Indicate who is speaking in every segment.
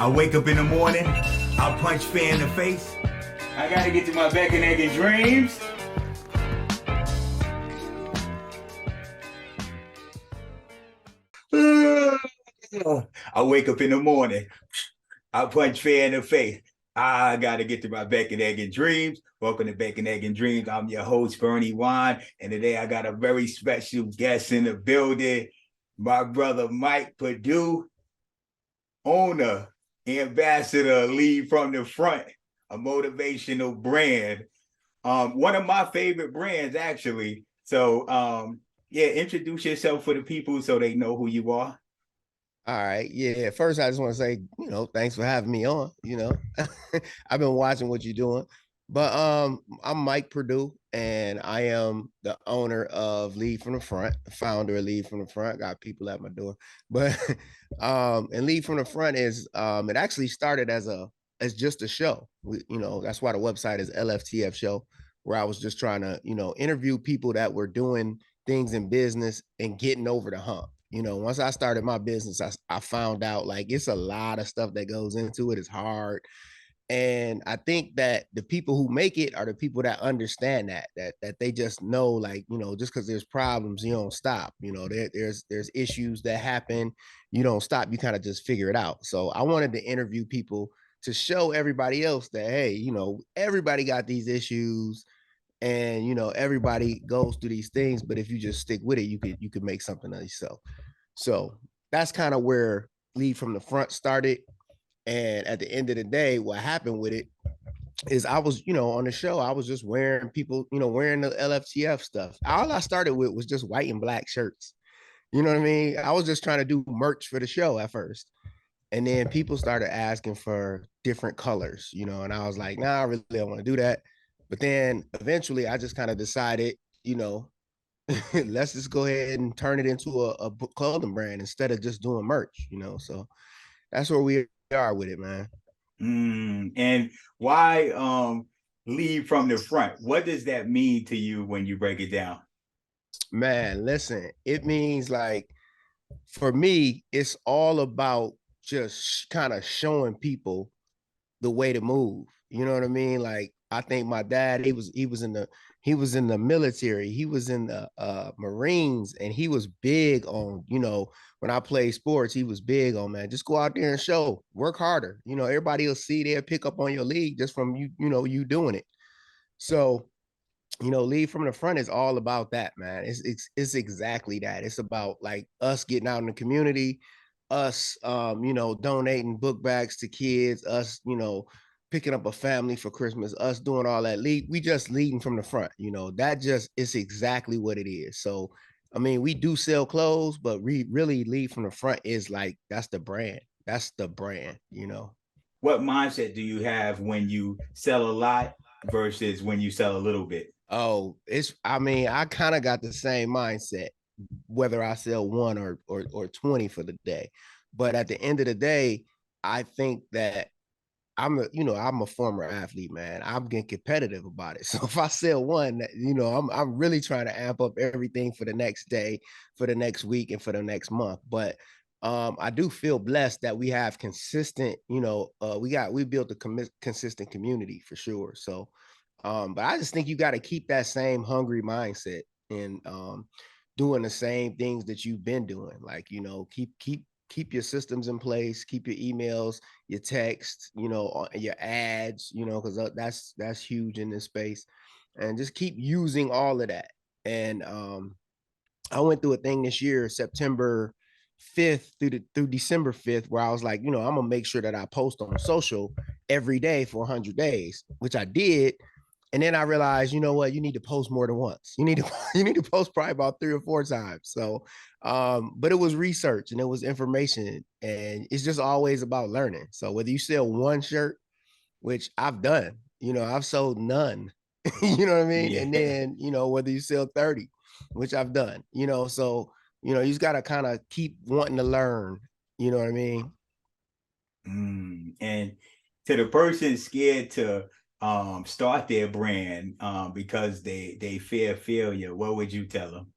Speaker 1: I wake up in the morning, I punch fear in the face. I gotta get to my back and egg and dreams. I wake up in the morning, I punch fear in the face. I gotta get to my back and egg and dreams. Welcome to Back and Egg and Dreams. I'm your host, Bernie Wine, and today I got a very special guest in the building. My brother Mike Purdue, owner, ambassador, lead from the front, a motivational brand. One of my favorite brands, actually. So, yeah, introduce yourself for the people so they know who you are.
Speaker 2: All right. Yeah. First, I just want to say, thanks for having me on. I've been watching what you're doing. But I'm Mike Purdue, and I am the owner of Lead from the Front, founder of Lead from the Front. Got people at my door. But and Lead from the Front is it actually started as just a show. That's why the website is LFTF show, where I was just trying to, interview people that were doing things in business and getting over the hump. Once I started my business, I found out like it's a lot of stuff that goes into it. It's hard. And I think that the people who make it are the people that understand that they just know, like, just because there's problems, you don't stop. There's issues that happen, you don't stop, you kind of just figure it out. So I wanted to interview people to show everybody else that, hey, everybody got these issues, and everybody goes through these things, but if you just stick with it, you could make something of yourself. So that's kind of where Lead from the Front started. And at the end of the day, what happened with it is I was, on the show, I was just wearing wearing the LFTF stuff. All I started with was just white and black shirts. You know what I mean? I was just trying to do merch for the show at first. And then people started asking for different colors, and I was like, nah, I really don't want to do that. But then eventually I just kind of decided, let's just go ahead and turn it into a clothing brand instead of just doing merch. So that's where we are with it, man.
Speaker 1: And why lead from the front? What does that mean to you when you break it down?
Speaker 2: Man, listen, it means like for me, it's all about just kind of showing people the way to move. You know what I mean? Like I think my dad, he was in the military, he was in the Marines, and he was big on, when I played sports, he was big on, man, just go out there and show, work harder. Everybody will see, they'll pick up on your league just from you doing it. So Lead from the Front is all about that, man. It's exactly that. It's about like us getting out in the community, us donating book bags to kids, us, picking up a family for Christmas, us doing all that. We just leading from the front, that just is exactly what it is. So I mean, we do sell clothes, but we really Lead from the Front is like that's the brand. That's the brand.
Speaker 1: What mindset do you have when you sell a lot versus when you sell a little bit?
Speaker 2: Oh, I mean, I kind of got the same mindset, whether I sell one or 20 for the day. But at the end of the day, I think that I'm a former athlete, man. I'm getting competitive about it. So if I sell one, I'm really trying to amp up everything for the next day, for the next week, and for the next month. But I do feel blessed that we have consistent, we built a consistent community for sure. So but I just think you got to keep that same hungry mindset and doing the same things that you've been doing. Like, keep your systems in place, keep your emails, your text, your ads, because that's huge in this space. And just keep using all of that. And I went through a thing this year, September 5th through December 5th, where I was like, I'm gonna make sure that I post on social every day for 100 days, which I did. And then I realized, you know what, you need to post more than once. You need to you need to post probably about 3 or 4 times. So but it was research and it was information, and it's just always about learning. So whether you sell one shirt, which I've done, I've sold none, you know what I mean? And
Speaker 1: Yeah.
Speaker 2: then, whether you sell 30, which I've done, so you just gotta kind of keep wanting to learn, you know what I mean?
Speaker 1: And to the person scared to start their brand because they fear failure, what would you tell them?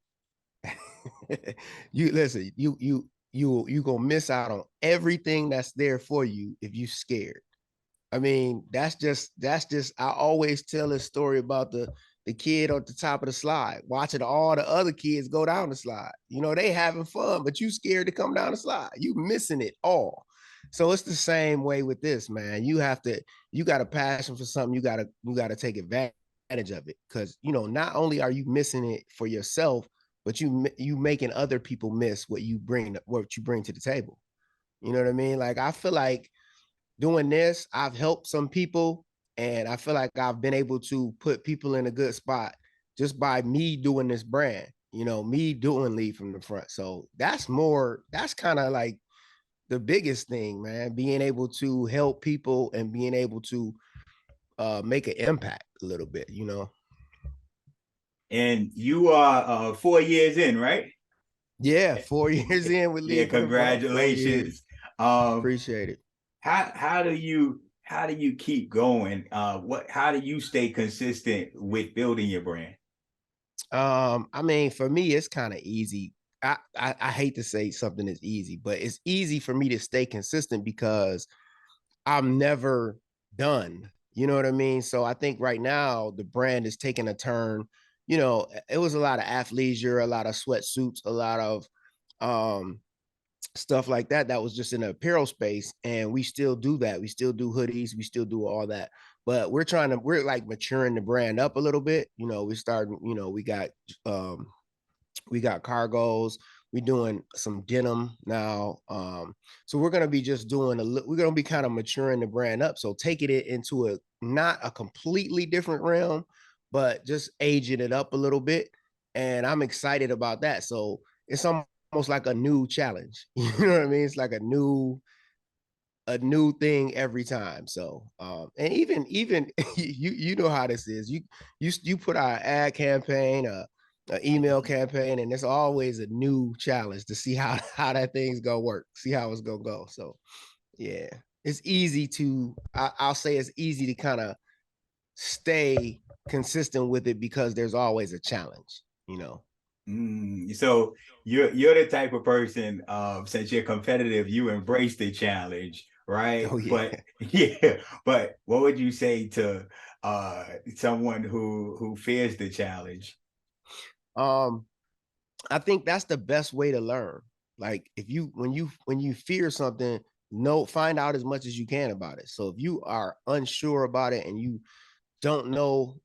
Speaker 2: You listen, you you gonna miss out on everything that's there for you if you scared. I mean, that's just I always tell this story about the kid on the top of the slide, watching all the other kids go down the slide. You know, they having fun, but you scared to come down the slide. You missing it all. So it's the same way with this, man. You got a passion for something, you gotta take advantage of it. Cause not only are you missing it for yourself, but you making other people miss what you bring to the table. You know what I mean? Like I feel like doing this, I've helped some people, and I feel like I've been able to put people in a good spot just by me doing this brand, me doing lead from the front. So that's kind of like the biggest thing, man, being able to help people and being able to make an impact a little bit.
Speaker 1: And you are 4 years in, right?
Speaker 2: Yeah, 4 years in with
Speaker 1: Yeah,
Speaker 2: lead from the front, 4 years.
Speaker 1: congratulations. Um,
Speaker 2: Appreciate it.
Speaker 1: how do you keep going? How do you stay consistent with building your brand?
Speaker 2: I mean, for me, it's kind of easy. I hate to say something is easy, but it's easy for me to stay consistent because I'm never done. You know what I mean? So I think right now the brand is taking a turn. It was a lot of athleisure, a lot of sweatsuits, a lot of um stuff like that was just in the apparel space, and we still do that. We still do hoodies, we still do all that, but we're like maturing the brand up a little bit. We started, um we got cargos. We're doing some denim now. So we're gonna be just doing we're gonna be kind of maturing the brand up. So taking it into a not a completely different realm, but just aging it up a little bit. And I'm excited about that. So it's almost like a new challenge. You know what I mean? It's like a new thing every time. So and even you know how this is. You put out an ad campaign, an email campaign, and it's always a new challenge to see how that thing's gonna work, see how it's gonna go. So yeah, it's easy to I'll say it's easy to kind of stay consistent with it because there's always a challenge.
Speaker 1: So you're the type of person, since you're competitive, you embrace the challenge, right?
Speaker 2: Oh yeah.
Speaker 1: But yeah, but what would you say to someone who fears the challenge?
Speaker 2: um I think that's the best way to learn. Like if you when you fear something, find out as much as you can about it. So if you are unsure about it and you don't know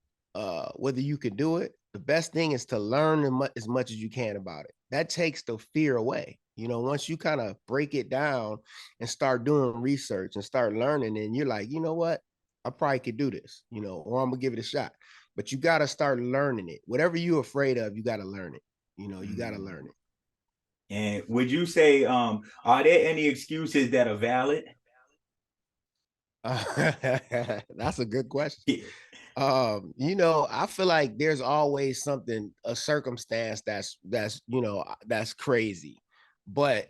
Speaker 2: whether you can do it, the best thing is to learn as much as you can about it. That takes the fear away. Once you kind of break it down and start doing research and start learning, and you're like, you know what, I probably could do this, or I'm gonna give it a shot. But you got to start learning it. Whatever you're afraid of, you got to learn it. You got to
Speaker 1: Mm.
Speaker 2: learn it.
Speaker 1: And would you say, are there any excuses that are valid?
Speaker 2: That's a good question.
Speaker 1: Yeah.
Speaker 2: I feel like there's always something, a circumstance that's crazy, but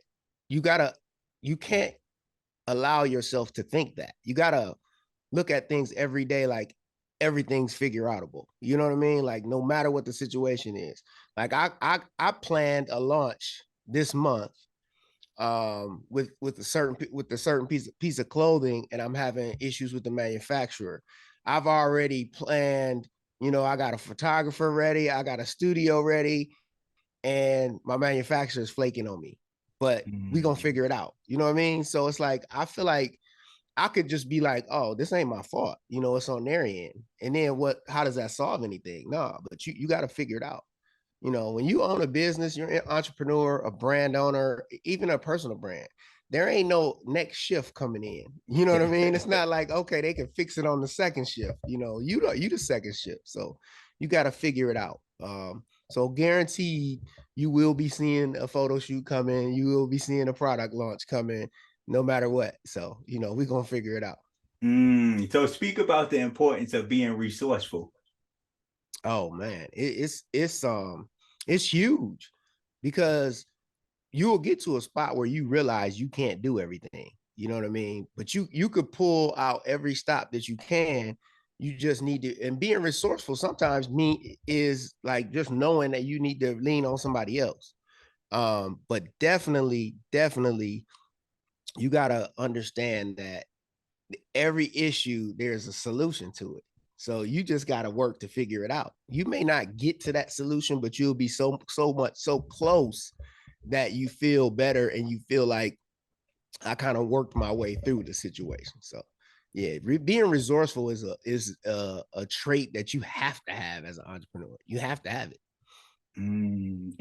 Speaker 2: you gotta, you can't allow yourself to think that. You gotta look at things every day like everything's figure outable. You know what I mean? Like no matter what the situation is. Like I planned a launch this month with a certain piece of clothing, and I'm having issues with the manufacturer. I've already planned, I got a photographer ready, I got a studio ready, and my manufacturer is flaking on me. But we gonna
Speaker 1: Mm.
Speaker 2: figure it out. You know what I mean? So it's like I feel like I could just be like, oh, this ain't my fault. It's on their end. And then how does that solve anything? No, but you got to figure it out. When you own a business, you're an entrepreneur, a brand owner, even a personal brand. There ain't no next shift coming in. You know what I mean? It's not like, okay, they can fix it on the second shift. You the second shift. So you got to figure it out. So guaranteed you will be seeing a photo shoot coming, you will be seeing a product launch coming, no matter what. So, we're gonna figure it out.
Speaker 1: So speak about the importance of being resourceful.
Speaker 2: Oh man, it's huge because you will get to a spot where you realize you can't do everything. You know what I mean? But you could pull out every stop that you can. You just need to, and being resourceful sometimes is like just knowing that you need to lean on somebody else. But definitely, you gotta understand that every issue there's a solution to it. So you just got to work to figure it out. You may not get to that solution, but you'll be so close that you feel better and you feel like I kind of worked my way through the situation. So yeah, being resourceful is a trait that you have to have as an entrepreneur. You have to have it.
Speaker 1: And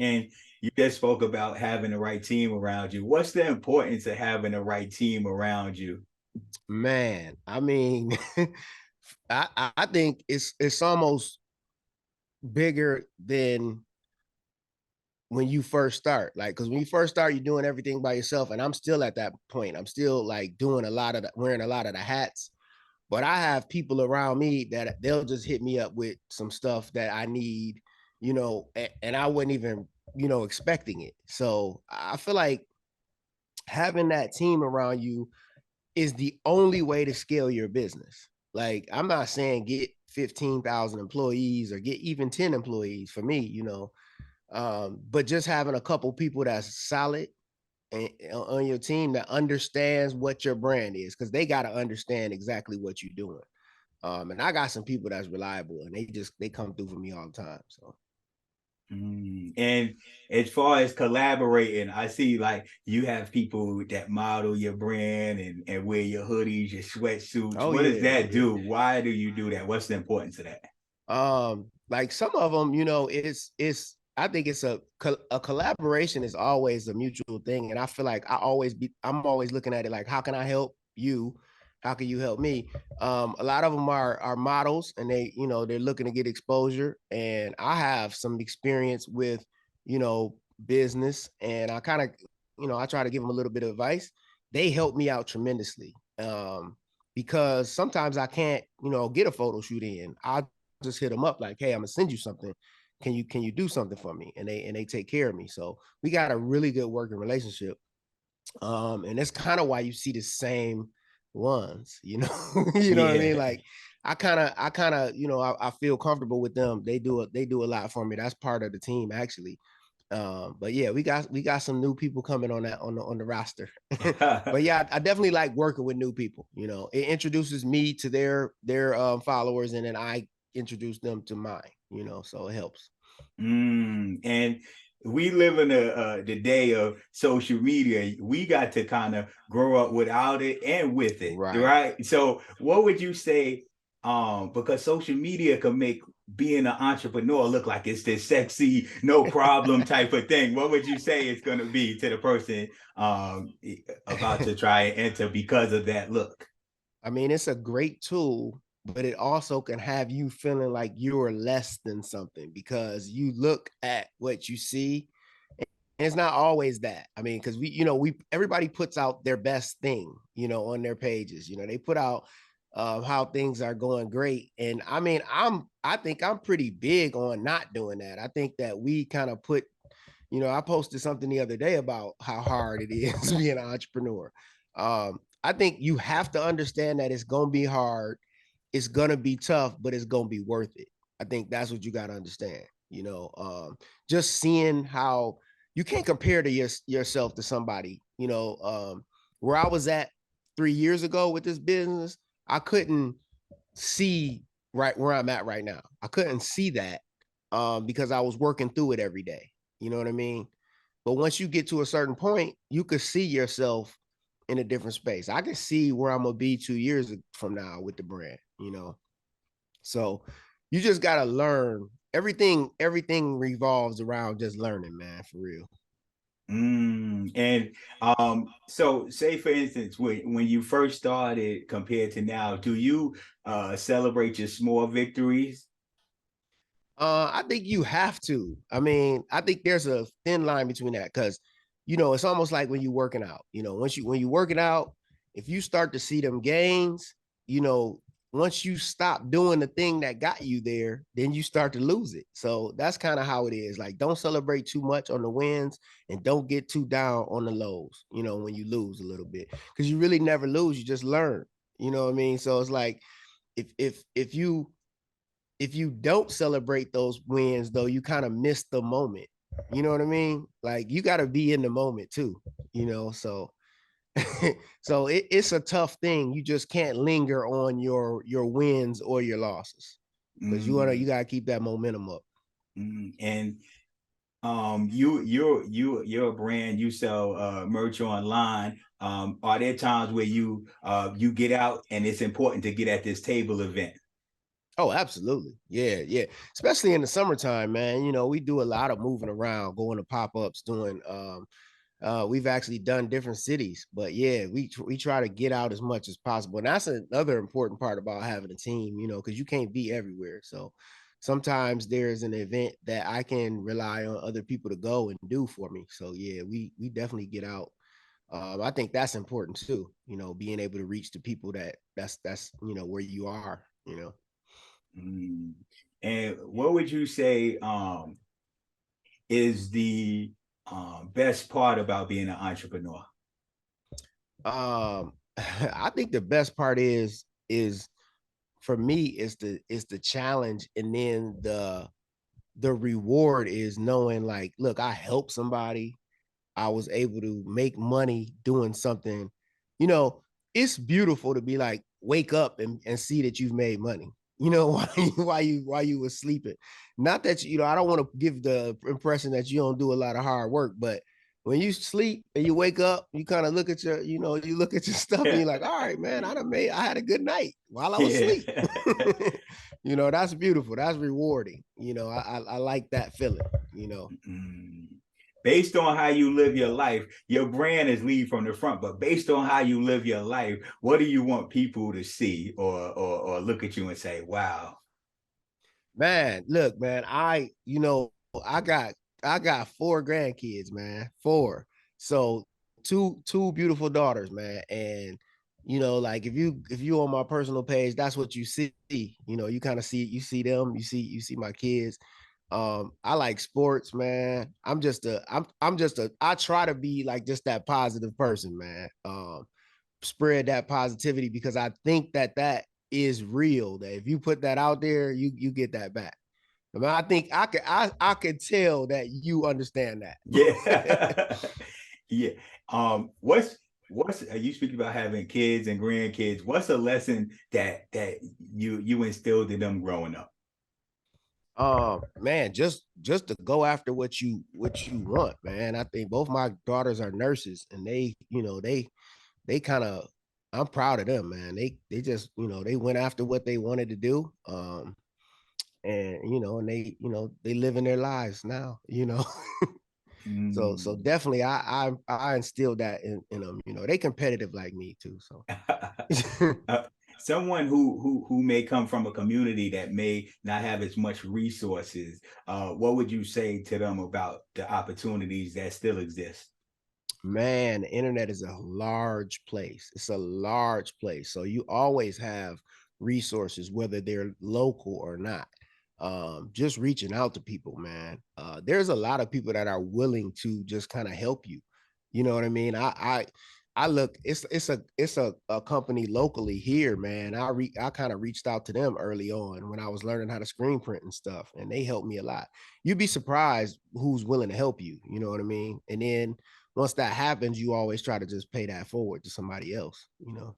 Speaker 1: you just spoke about having the right team around you. What's the importance of having the right team around you?
Speaker 2: Man, I mean, I think it's almost bigger than when you first start. Like, because when you first start, you're doing everything by yourself, and I'm still at that point. I'm still like doing wearing a lot of the hats, but I have people around me that they'll just hit me up with some stuff that I need, and I wasn't even, expecting it. So I feel like having that team around you is the only way to scale your business. Like, I'm not saying get 15,000 employees or get even 10 employees for me, but just having a couple people that's solid and on your team that understands what your brand is, because they got to understand exactly what you're doing. And I got some people that's reliable, and they come through for me all the time. So
Speaker 1: And as far as collaborating, I see like you have people that model your brand and wear your hoodies, your sweatsuits.
Speaker 2: oh
Speaker 1: What does
Speaker 2: yeah,
Speaker 1: that do? Why do you do that? What's the importance of that?
Speaker 2: like some of them, it's I think it's a collaboration is always a mutual thing, and I feel like I'm always looking at it like, how can I help you, how can you help me? A lot of them are models, and they're looking to get exposure, and I have some experience with you know business, and I kind of I try to give them a little bit of advice. They help me out tremendously, because sometimes I can't get a photo shoot in. I just hit them up like, hey, I'm gonna send you something. Can you do something for me? And they take care of me. So we got a really good working relationship. And that's kind of why you see the same ones, you know what I mean?
Speaker 1: Yeah.
Speaker 2: Like I kind of, I feel comfortable with them. They do a lot for me. That's part of the team actually. But yeah, we got some new people coming on that on the roster. But yeah, I definitely like working with new people. It introduces me to their followers, and then I introduce them to mine. So it helps.
Speaker 1: And we live in the day of social media. We got to kind of grow up without it and with it,
Speaker 2: Right.
Speaker 1: right? So, what would you say? Because social media can make being an entrepreneur look like it's this sexy, no problem type of thing. What would you say it's going to be to the person about to try and enter because of that look?
Speaker 2: I mean, it's a great tool, but it also can have you feeling like you're less than something because you look at what you see. And it's not always that. I mean, because we everybody puts out their best thing, on their pages. They put out how things are going great. And I mean, I think I'm pretty big on not doing that. I think that we kind of I posted something the other day about how hard it is being an entrepreneur. I think you have to understand that it's gonna be hard, it's gonna be tough, but it's gonna be worth it. I think that's what you got to understand. Just seeing how you can't compare to yourself to somebody. Where I was at 3 years ago with this business, I couldn't see right where I'm at right now. I couldn't see that because I was working through it every day. You know what I mean? But once you get to a certain point, you could see yourself in a different space. I can see where I'm gonna be 2 years from now with the brand. So you just gotta learn. Everything revolves around just learning, man, for real.
Speaker 1: And so say for instance, when you first started compared to now, do you celebrate your small victories?
Speaker 2: I think you have to. I mean, I think there's a thin line between that because, it's almost like when you're working out. When you're working out, if you start to see them gains, you know, once you stop doing the thing that got you there, then you start to lose it. So that's kind of how it is. Like, don't celebrate too much on the wins and don't get too down on the lows. When you lose a little bit, because you really never lose. You just learn. You know what I mean? So it's like if you don't celebrate those wins, though, you kind of miss the moment. You know what I mean? Like you got to be in the moment too, you know? So, so it's a tough thing. You just can't linger on your wins or your losses because you
Speaker 1: Mm,
Speaker 2: got to keep that momentum up.
Speaker 1: and you're a brand, you sell merch online. Are there times where you get out and it's important to get at this table event?
Speaker 2: Oh, absolutely. Yeah, yeah. Especially in the summertime, man. You know, we do a lot of moving around, going to pop-ups, doing we've actually done different cities, but yeah, we try to get out as much as possible. And that's another important part about having a team, you know, because you can't be everywhere. So sometimes there's an event that I can rely on other people to go and do for me. So yeah, we definitely get out. I think that's important too, you know, being able to reach the people that's you know where you are, you know.
Speaker 1: Mm. And what would you say is the best part about being an entrepreneur?
Speaker 2: I think the best part is for me is the challenge, and then the reward is knowing like, look, I helped somebody. I was able to make money doing something. You know, it's beautiful to be like wake up and see that you've made money. You know, while you were sleeping. Not that you know, I don't want to give the impression that you don't do a lot of hard work, but when you sleep and you wake up, you kind of look at your, you know, you look at your stuff and
Speaker 1: Yeah.
Speaker 2: you're like, all right, man, I had a good night while I was
Speaker 1: Yeah.
Speaker 2: asleep. You know, that's beautiful. That's rewarding. You know, I like that feeling, you know.
Speaker 1: Mm. Based on how you live your life, your brand is lead from the front, but based on how you live your life, what do you want people to see or look at you and say, wow?
Speaker 2: Man, look, man, you know, I got I got four grandkids, man. Four. So two beautiful daughters, man. And you know, like if you on my personal page, that's what you see. You know, you kind of see you see them, you see my kids. I like sports, man. I'm just a I try to be like just that positive person, man. Spread that positivity because I think that that is real. That if you put that out there, you get that back. I mean, I think I could tell that you understand that.
Speaker 1: Yeah. Yeah. What's you speak about having kids and grandkids? What's a lesson that you instilled in them growing up?
Speaker 2: Man, just to go after what you want, man. I think both my daughters are nurses and they, you know, they kind of I'm proud of them, man. They just, you know, they went after what they wanted to do. And you know, and they, you know, they live in their lives now, you know. So
Speaker 1: Mm.
Speaker 2: definitely I instilled that in them, you know. They competitive like me too. So
Speaker 1: uh, someone who may come from a community that may not have as much resources, what would you say to them about the opportunities that still exist?
Speaker 2: man, the internet is a large place. It's a large place. So you always have resources, whether they're local or not. Just reaching out to people, man. There's a lot of people that are willing to just kind of help you. You know what I mean? I look, it's a company locally here, man. I kind of reached out to them early on when I was learning how to screen print and stuff, and they helped me a lot. You'd be surprised who's willing to help you, you know what I mean? And then once that happens, you always try to just pay that forward to somebody else, you know.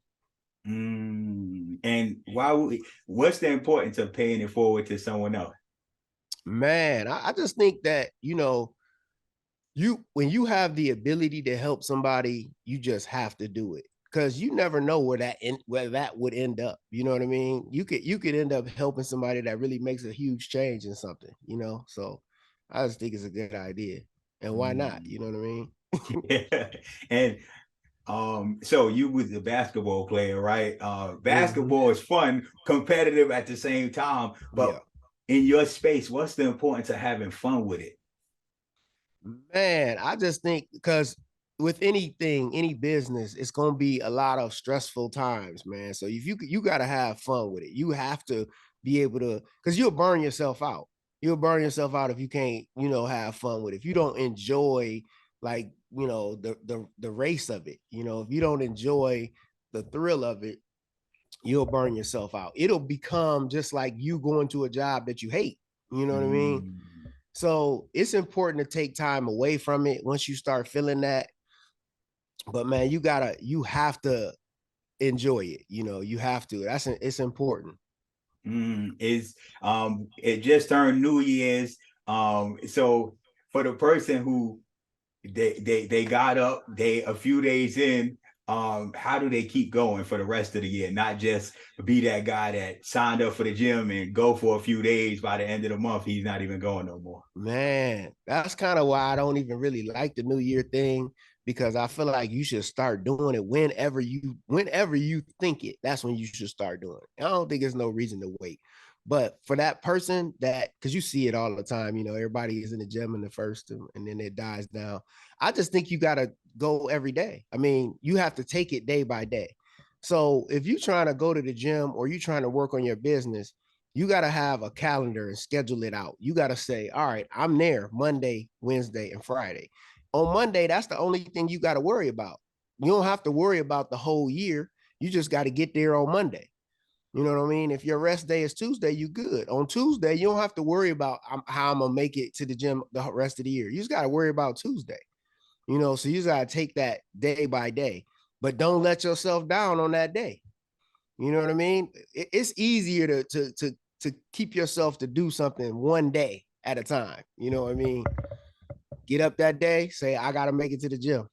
Speaker 1: And what's the importance of paying it forward to someone else?
Speaker 2: Man, I just think that, you know, you when you have the ability to help somebody, you just have to do it. Cause you never know where that would end up. You know what I mean? You could end up helping somebody that really makes a huge change in something, you know. So I just think it's a good idea. And why not?
Speaker 1: Mm.
Speaker 2: You know what I mean?
Speaker 1: Yeah. And so you was a basketball player, right?
Speaker 2: Mm-hmm.
Speaker 1: Basketball is fun, competitive at the same time,
Speaker 2: Yeah.
Speaker 1: but in your space, what's the importance of having fun with it?
Speaker 2: Man, I just think because with anything, any business, it's gonna be a lot of stressful times, man. So if you gotta have fun with it. You have to be able to because you'll burn yourself out. You'll burn yourself out if you can't, you know, have fun with it. If you don't enjoy like, you know, the race of it, you know, if you don't enjoy the thrill of it, you'll burn yourself out. It'll become just like you going to a job that you hate. You know what I mean?
Speaker 1: Mm.
Speaker 2: So it's important to take time away from it once you start feeling that. But man, you have to enjoy it. You have to. It's important.
Speaker 1: Is it just turned New Year's. So for the person who they got up, they a few days in, how do they keep going for the rest of the year? Not just be that guy that signed up for the gym and go for a few days, by the end of the month he's not even going no more.
Speaker 2: Man, that's kind of why I don't even really like the New Year thing, because I feel like you should start doing it whenever you think it. That's when you should start doing it. I don't think there's no reason to wait. But for that person that, because you see it all the time, everybody is in the gym in the first and then it dies down. I just think you got to go every day. I mean, you have to take it day by day. So if you're trying to go to the gym or you're trying to work on your business, you got to have a calendar and schedule it out. You got to say, all right, I'm there Monday, Wednesday, and Friday. On Monday, that's the only thing you got to worry about. You don't have to worry about the whole year. You just got to get there on Monday. You know what I mean? If your rest day is Tuesday, you good. On Tuesday, you don't have to worry about how I'm going to make it to the gym the rest of the year. You just got to worry about Tuesday. So you just got to take that day by day, but don't let yourself down on that day. You know what I mean? It's easier to keep yourself to do something one day at a time. You know what I mean? Get up that day, say, I got to make it to the gym.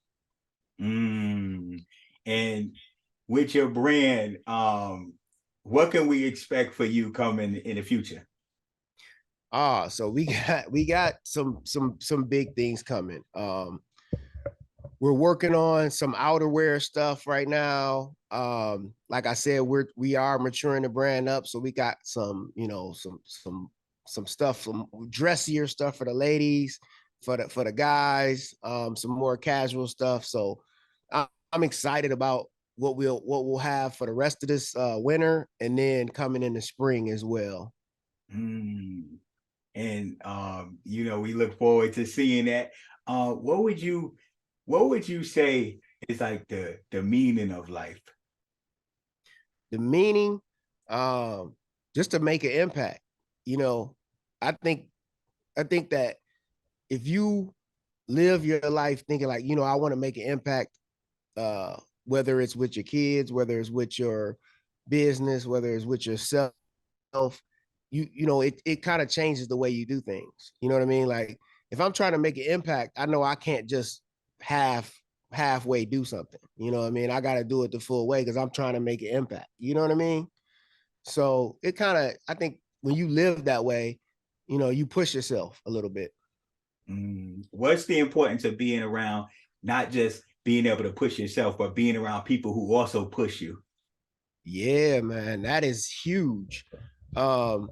Speaker 1: And with your brand, what can we expect for you coming in the future?
Speaker 2: So we got some big things coming. We're working on some outerwear stuff right now. Like I said, we are maturing the brand up, so we got some stuff, some dressier stuff for the ladies, for the guys, some more casual stuff. So I'm excited about what we'll have for the rest of this winter, and then coming in the spring as well.
Speaker 1: Mm. And we look forward to seeing that. What would you say is like the meaning of life?
Speaker 2: The meaning, just to make an impact. You know, I think I think that if you live your life thinking like, I want to make an impact, uh, whether it's with your kids, whether it's with your business, whether it's with yourself, it kind of changes the way you do things. You know what I mean? Like if I'm trying to make an impact, I know I can't just halfway do something. You know what I mean? I got to do it the full way because I'm trying to make an impact. You know what I mean? So it kind of, I think when you live that way, you push yourself a little bit.
Speaker 1: What's the importance of being around, not just being able to push yourself, but being around people who also push you?
Speaker 2: Yeah, man, that is huge. Um,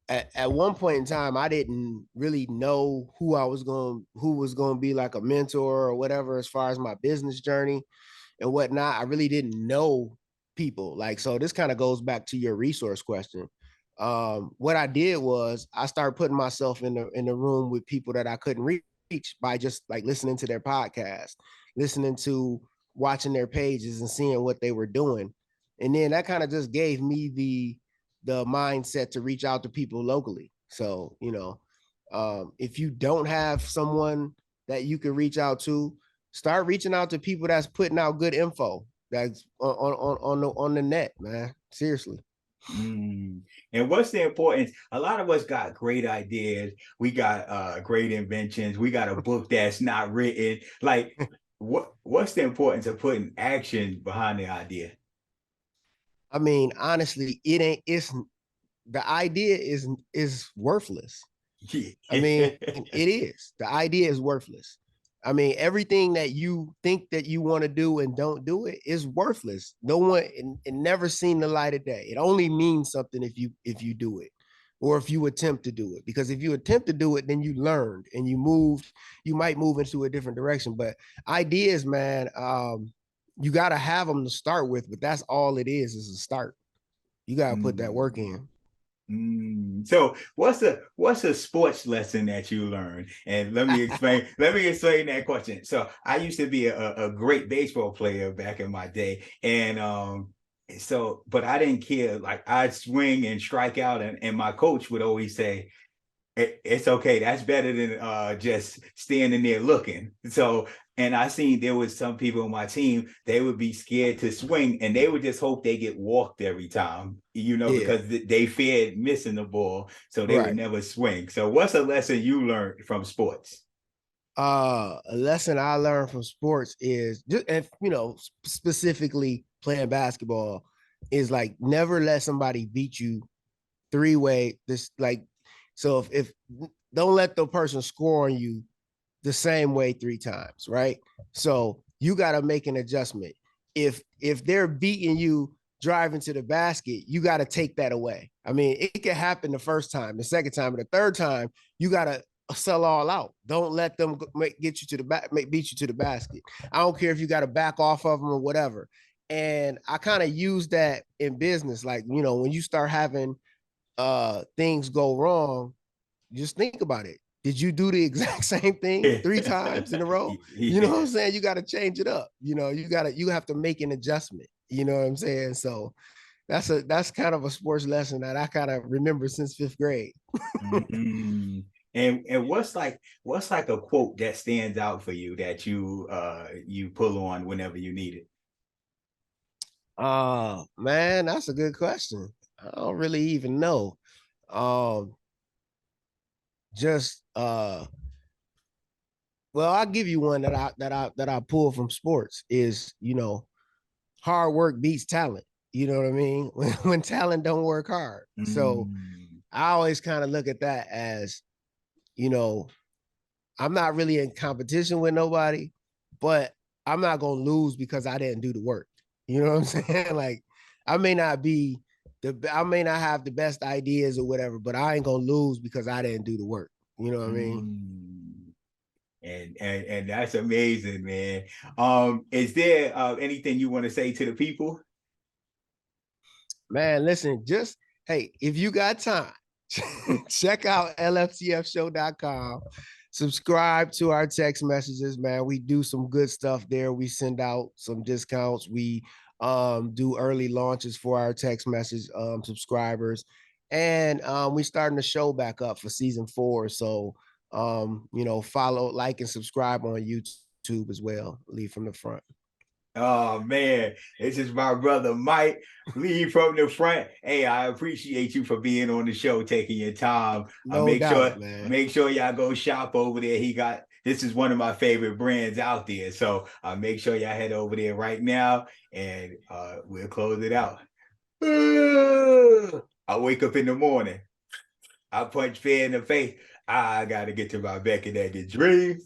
Speaker 2: at one point in time, I didn't really know who was going to be like a mentor or whatever as far as my business journey and whatnot. I really didn't know people. Like, so this kind of goes back to your resource question. What I did was I started putting myself in the room with people that I couldn't reach by just like listening to their podcast, listening to watching their pages and seeing what they were doing. And then that kind of just gave me the mindset to reach out to people locally. So, if you don't have someone that you can reach out to, start reaching out to people that's putting out good info that's on the net, man. Seriously.
Speaker 1: And what's the importance? A lot of us got great ideas. We got great inventions. We got a book that's not written. Like, what's the importance of putting action behind the idea?
Speaker 2: I mean, honestly, it ain't. It's the idea is worthless. I mean, it is. The idea is worthless. I mean, everything that you think that you want to do and don't do it is worthless. No one, it never seen the light of day. It only means something if you do it, or if you attempt to do it. Because if you attempt to do it, then you learned and you moved. You might move into a different direction. But ideas, man, you got to have them to start with. But that's all it is a start. You got to put that work
Speaker 1: Mm.
Speaker 2: in.
Speaker 1: So what's a sports lesson that you learned? And let me explain that question. So I used to be a great baseball player back in my day. And but I didn't care. Like I'd swing and strike out, and my coach would always say, It's okay. That's better than just standing there looking. So, and I seen there was some people on my team, they would be scared to swing and they would just hope they get walked every time,
Speaker 2: Yeah,
Speaker 1: because they feared missing the ball. So they would
Speaker 2: right.
Speaker 1: never swing. So what's a lesson you learned from sports?
Speaker 2: A lesson I learned from sports is just, if specifically playing basketball, is like never let somebody beat you three-way. This like, so if don't let the person score on you the same way three times, right? So you got to make an adjustment. If they're beating you driving to the basket, you got to take that away. I mean, it can happen the first time, the second time, but the third time, you got to sell all out. Don't let them get you to the back, beat you to the basket. I don't care if you got to back off of them or whatever. And I kind of use that in business, like when you start having things go wrong, just think about it. Did you do the exact same thing three times in a row? You know what I'm
Speaker 1: Yeah.
Speaker 2: saying? You got to change it up. You have to make an adjustment. You know what I'm saying? So that's kind of a sports lesson that I kind of remember since fifth grade.
Speaker 1: Mm-hmm. And what's like a quote that stands out for you that you pull on whenever you need it?
Speaker 2: Man, that's a good question. I don't really even know. Um, just well, I'll give you one that I pull from sports is, hard work beats talent. You know what I mean? When talent don't work hard. So
Speaker 1: Mm.
Speaker 2: I always kind of look at that as, you know, I'm not really in competition with nobody, but I'm not gonna lose because I didn't do the work. You know what I'm saying? Like I may not be I may not have the best ideas or whatever, but I ain't gonna lose because I didn't do the work. You know what I mean?
Speaker 1: Mm. And that's amazing, man. Is there anything you want to say to the people?
Speaker 2: Man, listen, just hey, if you got time, check out lftfshow.com. Subscribe to our text messages, man. We do some good stuff there. We send out some discounts. We do early launches for our text message subscribers. And we starting the show back up for season 4. So follow, like, and subscribe on YouTube as well. Lead from the front.
Speaker 1: Oh man, this is my brother Mike. Lead from the front. Hey, I appreciate you for being on the show, taking your time.
Speaker 2: No
Speaker 1: Make
Speaker 2: doubt,
Speaker 1: sure
Speaker 2: man.
Speaker 1: make sure y'all go shop over there. This is one of my favorite brands out there. So make sure y'all head over there right now and we'll close it out. I wake up in the morning. I punch fear in the face. I gotta get to my back and that get dreams.